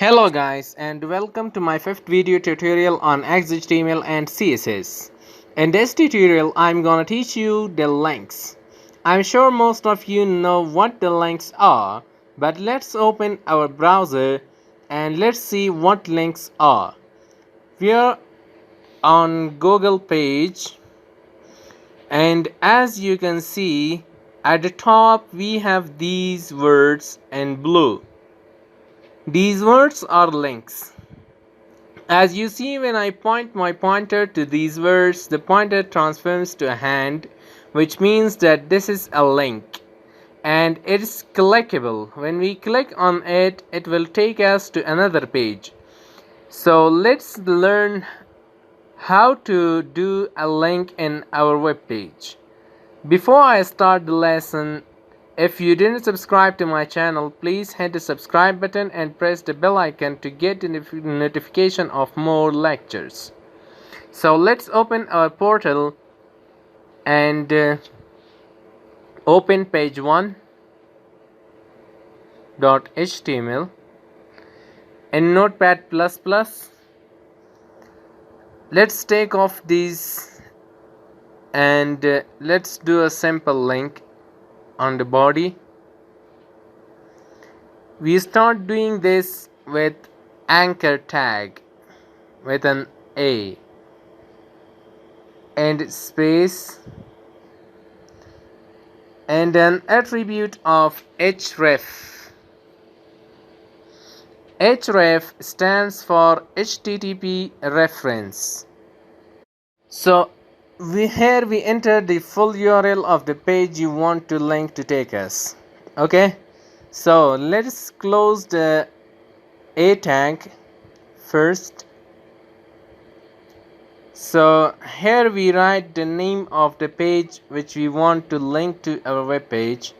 Hello guys, and welcome to my fifth video tutorial on XHTML and CSS. In this tutorial I'm gonna teach you the links. I'm sure most of you know what the links are, but let's open our browser and let's see what links are. We are on Google page, and as you can see at the top we have these words in blue. These words are links. As you see, when I point my pointer to these words, the pointer transforms to a hand, which means that this is a link and it is clickable. When we click on it, it will take us to another page. So let's learn how to do a link in our web page. Before I start the lesson, if you didn't subscribe to my channel, please hit the subscribe button and press the bell icon to get a notification of more lectures. So let's open our portal and open page 1.html in Notepad++. Let's take off these and let's do a simple link on the body. We start doing this with anchor tag with an A and space and an attribute of href. Href stands for HTTP reference. So here we enter the full URL of the page you want to link to take us. Okay, so let's close the A tag first. So here we write the name of the page which we want to link to our web page.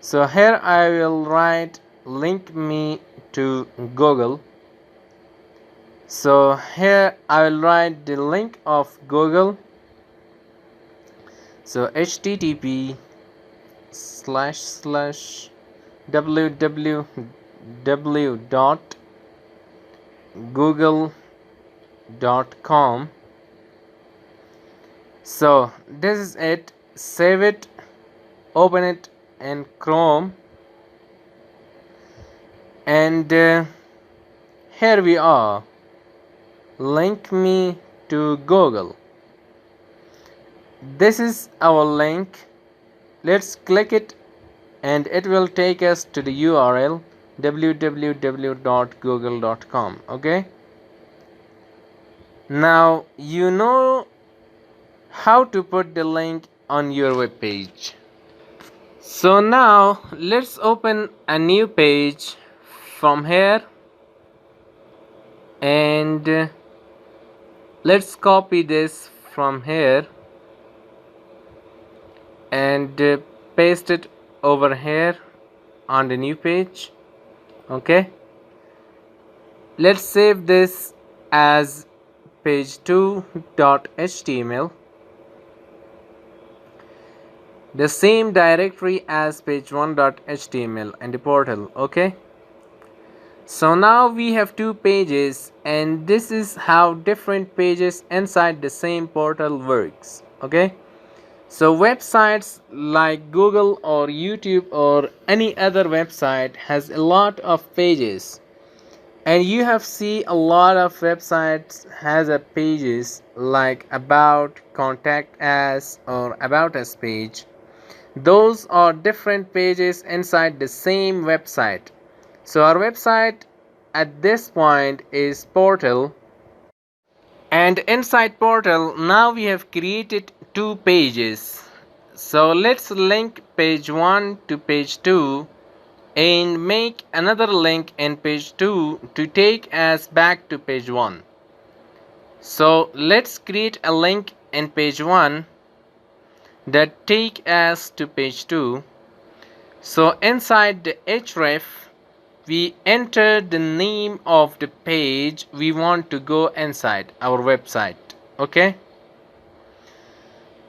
So here I will write link me to Google. So here I will write the link of Google. So http://www.google.com. So this is it. Save it, open it in Chrome, and here we are. Link me to Google. This is our link. Let's click it and it will take us to the URL www.google.com. okay, now you know how to put the link on your web page. So now let's open a new page from here and let's copy this from here and paste it over here on the new page. Okay, let's save this as page2.html, the same directory as page1.html in the portal. Okay, so now we have two pages and this is how different pages inside the same portal works. Okay, so websites like Google or YouTube or any other website has a lot of pages, and you have seen a lot of websites has a pages like about, contact us or about us page. Those are different pages inside the same website. So our website at this point is portal, and inside portal now we have created two pages. So let's link page 1 to page 2 and make another link in page 2 to take us back to page 1. So let's create a link in page 1 that take us to page 2. So inside the href we enter the name of the page we want to go inside our website. Okay,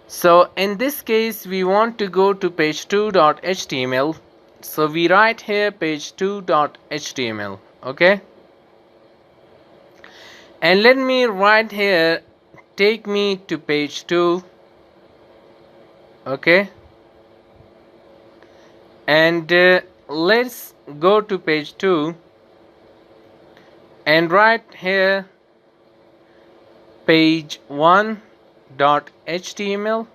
so in this case we want to go to page2.html. So we write here page2.html. okay, And let me write here, take me to page 2. Okay, and let's go to page 2 and write here page1.html,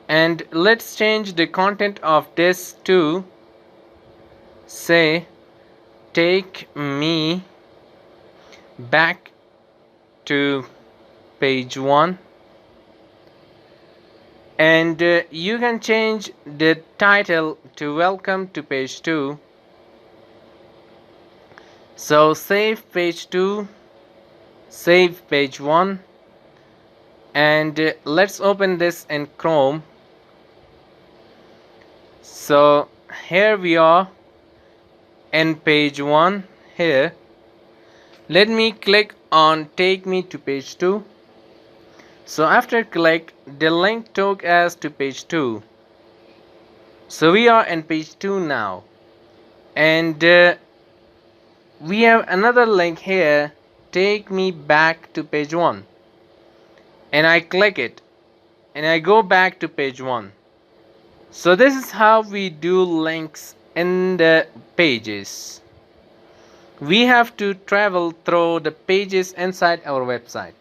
and let's change the content of this to say take me back to page 1, and you can change the title to welcome to page 2. So save page 2, save page 1, and let's open this in Chrome. So here we are in page 1 here. Let me click on take me to page 2. So after click, the link took us to page 2. So we are in page 2 now, and we have another link here, take me back to page 1, and I click it and I go back to page 1. So this is how we do links in the pages. We have to travel through the pages inside our website.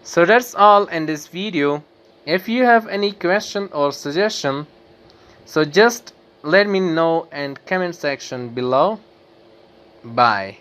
So that's all in this video. If you have any question or suggestion, so just let me know in comment section below. Bye.